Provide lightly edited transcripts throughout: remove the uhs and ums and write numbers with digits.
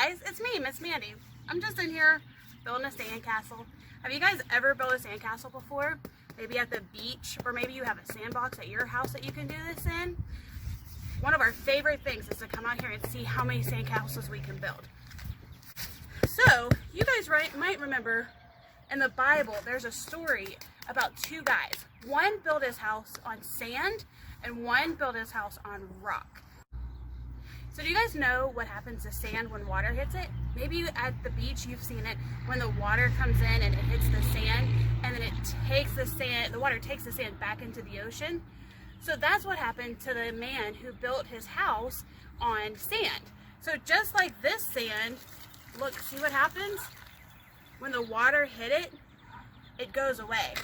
guys, it's me, Miss Mandy. I'm just in here building a sandcastle. Have you guys ever built a sandcastle before? Maybe at the beach, or maybe you have a sandbox at your house that you can do this in. One of our favorite things is to come out here and see how many sandcastles we can build. So, you guys might remember in the Bible, there's a story about two guys. One built his house on sand, and one built his house on rock. So do you guys know what happens to sand when water hits it? Maybe at the beach you've seen it when the water comes in and it hits the sand, and then the water takes the sand back into the ocean. So that's what happened to the man who built his house on sand. So just like this sand, look, see what happens? When the water hit it, it goes away.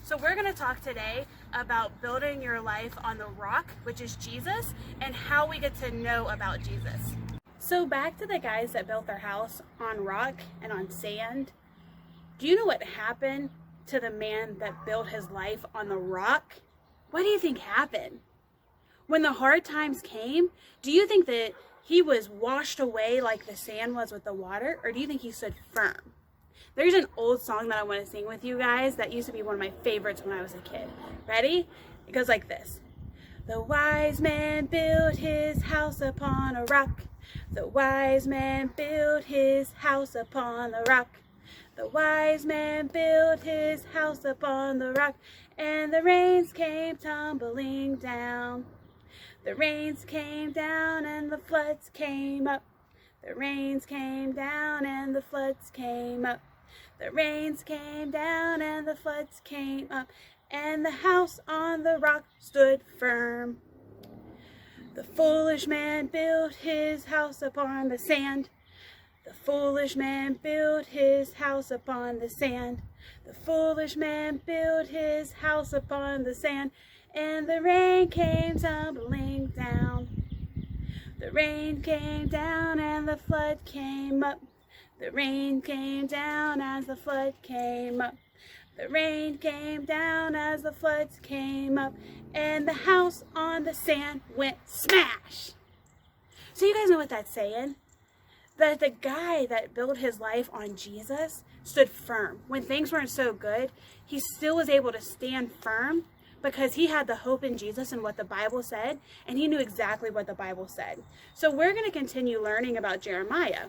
So we're going to talk today about building your life on the rock, which is Jesus, and how we get to know about Jesus. So back to the guys that built their house on rock and on sand. Do you know what happened to the man that built his life on the rock? What do you think happened? When the hard times came, do you think that he was washed away like the sand was with the water, or do you think he stood firm? There's an old song that I want to sing with you guys that used to be one of my favorites when I was a kid. Ready? It goes like this. The wise man built his house upon a rock. The wise man built his house upon the rock. The wise man built his house upon the rock, and the rains came tumbling down. The rains came down and the floods came up. The rains came down and the floods came up. The rains came down and the floods came up, and the house on the rock stood firm. The foolish man built his house upon the sand. The foolish man built his house upon the sand. The foolish man built his house upon the sand, and the rain came tumbling down. The rain came down and the flood came up. The rain came down as the flood came up. The rain came down as the floods came up, and the house on the sand went smash. So you guys know what that's saying? That the guy that built his life on Jesus stood firm. When things weren't so good, he still was able to stand firm because he had the hope in Jesus and what the Bible said, and he knew exactly what the Bible said. So we're going to continue learning about Jeremiah.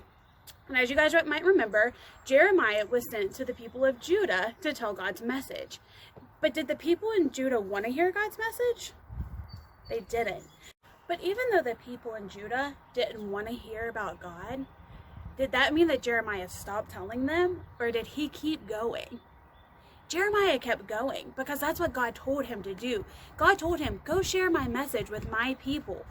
And as you guys might remember, Jeremiah was sent to the people of Judah to tell God's message. But did the people in Judah want to hear God's message? They didn't. But even though the people in Judah didn't want to hear about God, did that mean that Jeremiah stopped telling them, or did he keep going? Jeremiah kept going because that's what God told him to do. God told him, go share my message with my people.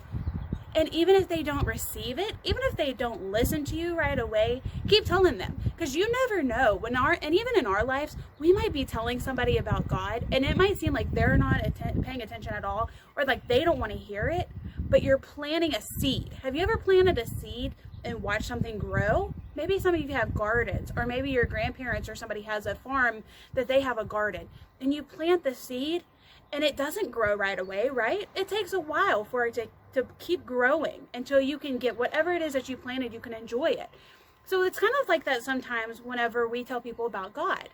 And even if they don't receive it, even if they don't listen to you right away, keep telling them. Because you never know. And even in our lives, we might be telling somebody about God, and it might seem like they're not paying attention at all, or like they don't want to hear it, but you're planting a seed. Have you ever planted a seed and watched something grow? Maybe some of you have gardens, or maybe your grandparents or somebody has a farm that they have a garden, and you plant the seed, and it doesn't grow right away, right? It takes a while for it to keep growing until you can get whatever it is that you planted, you can enjoy it. So it's kind of like that sometimes whenever we tell people about God.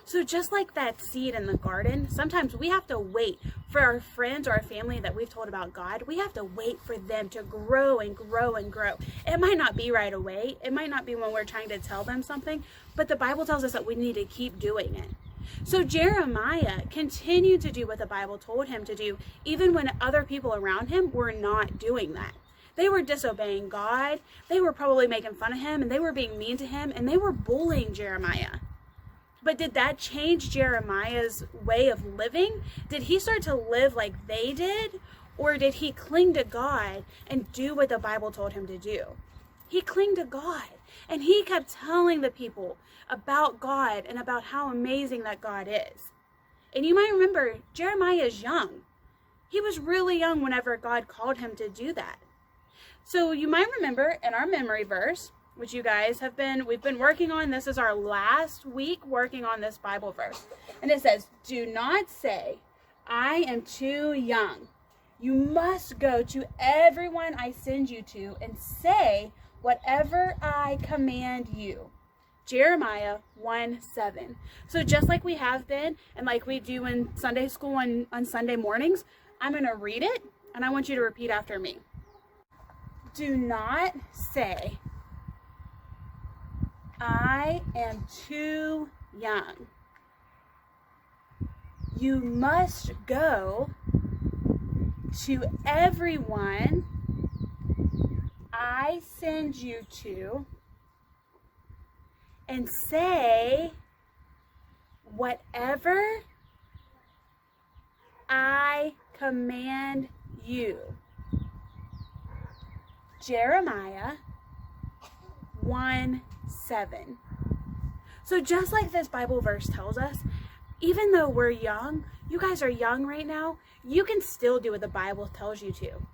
So just like that seed in the garden, sometimes we have to wait for our friends or our family that we've told about God. We have to wait for them to grow and grow and grow. It might not be right away. It might not be when we're trying to tell them something, but the Bible tells us that we need to keep doing it. So Jeremiah continued to do what the Bible told him to do, even when other people around him were not doing that. They were disobeying God, they were probably making fun of him, and they were being mean to him, and they were bullying Jeremiah. But did that change Jeremiah's way of living? Did he start to live like they did? Or did he cling to God and do what the Bible told him to do? He clung to God, and he kept telling the people about God and about how amazing that God is. And you might remember, Jeremiah is young. He was really young whenever God called him to do that. So you might remember in our memory verse, which you guys we've been working on, this is our last week working on this Bible verse. And it says, do not say, I am too young. You must go to everyone I send you to and say whatever I command you. Jeremiah 1:7. So just like we have been, and like we do in Sunday school on Sunday mornings, I'm going to read it, and I want you to repeat after me. Do not say, I am too young. You must go to everyone I send you to and say whatever I command you. Jeremiah 1:7. So just like this Bible verse tells us, even though we're young, you guys are young right now, you can still do what the Bible tells you to.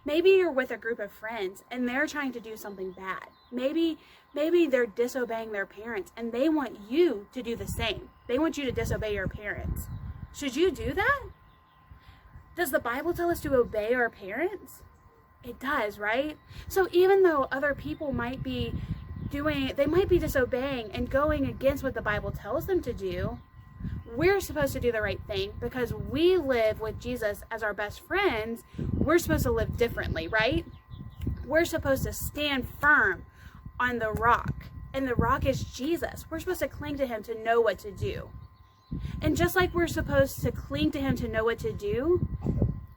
Maybe you're with a group of friends and they're trying to do something bad. Maybe they're disobeying their parents and they want you to do the same. They want you to disobey your parents. Should you do that? Does the Bible tell us to obey our parents? It does, right? So even though other people might be disobeying and going against what the Bible tells them to do, we're supposed to do the right thing because we live with Jesus as our best friends. We're supposed to live differently, right? We're supposed to stand firm on the rock, and the rock is Jesus. We're supposed to cling to him to know what to do. And just like we're supposed to cling to him to know what to do,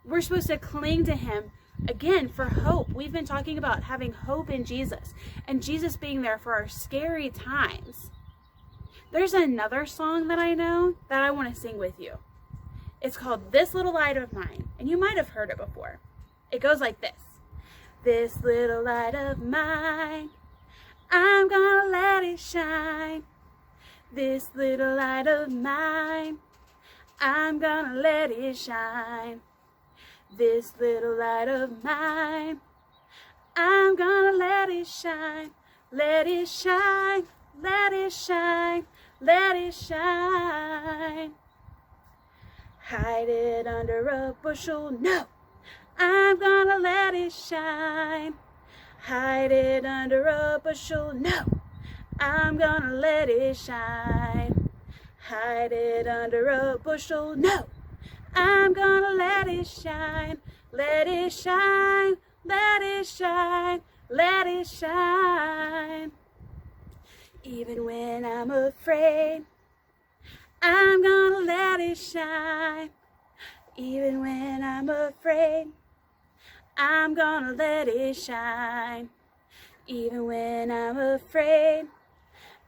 we're supposed to cling to him again for hope. We've been talking about having hope in Jesus and Jesus being there for our scary times. There's another song that I know that I want to sing with you. It's called This Little Light of Mine, and you might have heard it before. It goes like this. This little light of mine, I'm gonna let it shine. This little light of mine, I'm gonna let it shine. This little light of mine, I'm gonna let it shine. Let it shine, let it shine, let it shine. Hide it under a bushel, no, I'm gonna let it shine. Hide it under a bushel, no, I'm gonna let it shine. Hide it under a bushel, no, I'm gonna let it shine. Let it shine, let it shine, let it shine. Even when I'm afraid, I'm gonna let it shine. Even when I'm afraid, I'm gonna let it shine. Even when I'm afraid,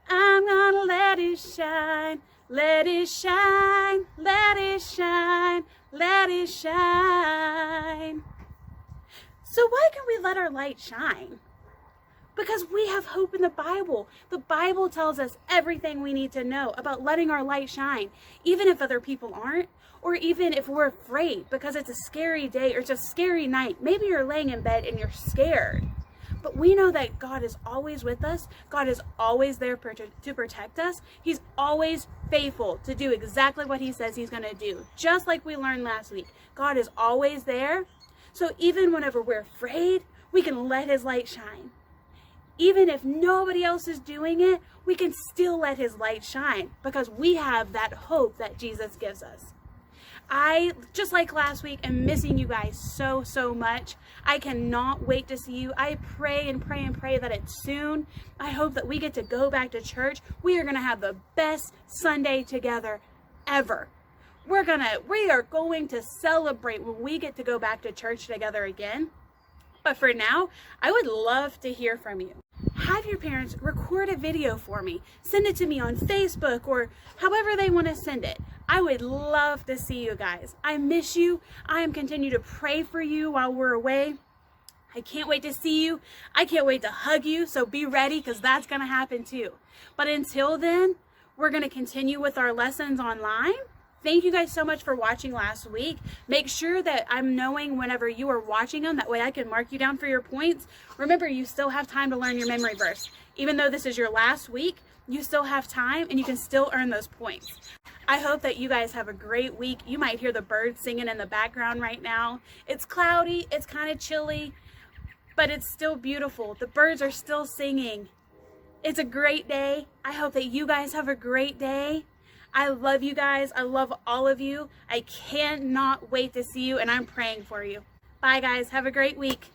I'm gonna let it shine. Let it shine, let it shine, let it shine. So why can we let our light shine? Because we have hope in the Bible. The Bible tells us everything we need to know about letting our light shine, even if other people aren't, or even if we're afraid because it's a scary day or it's a scary night. Maybe you're laying in bed and you're scared. But we know that God is always with us. God is always there to protect us. He's always faithful to do exactly what he says he's going to do. Just like we learned last week, God is always there. So even whenever we're afraid, we can let his light shine. Even if nobody else is doing it, we can still let his light shine because we have that hope that Jesus gives us. I, just like last week, am missing you guys so much. I cannot wait to see you. I pray and pray and pray that it's soon. I hope that we get to go back to church. We are going to have the best Sunday together ever. We are going to celebrate when we get to go back to church together again. But for now, I would love to hear from you. Have your parents record a video for me. Send it to me on Facebook or however they want to send it. I would love to see you guys. I miss you. I am continue to pray for you while we're away. I can't wait to see you. I can't wait to hug you. So be ready because that's going to happen too. But until then, we're going to continue with our lessons online. Thank you guys so much for watching last week. Make sure that I'm knowing whenever you are watching them. That way I can mark you down for your points. Remember, you still have time to learn your memory verse. Even though this is your last week, you still have time and you can still earn those points. I hope that you guys have a great week. You might hear the birds singing in the background right now. It's cloudy. It's kind of chilly. but it's still beautiful. The birds are still singing. It's a great day. I hope that you guys have a great day. I love you guys. I love all of you. I cannot wait to see you, and I'm praying for you. Bye, guys. Have a great week.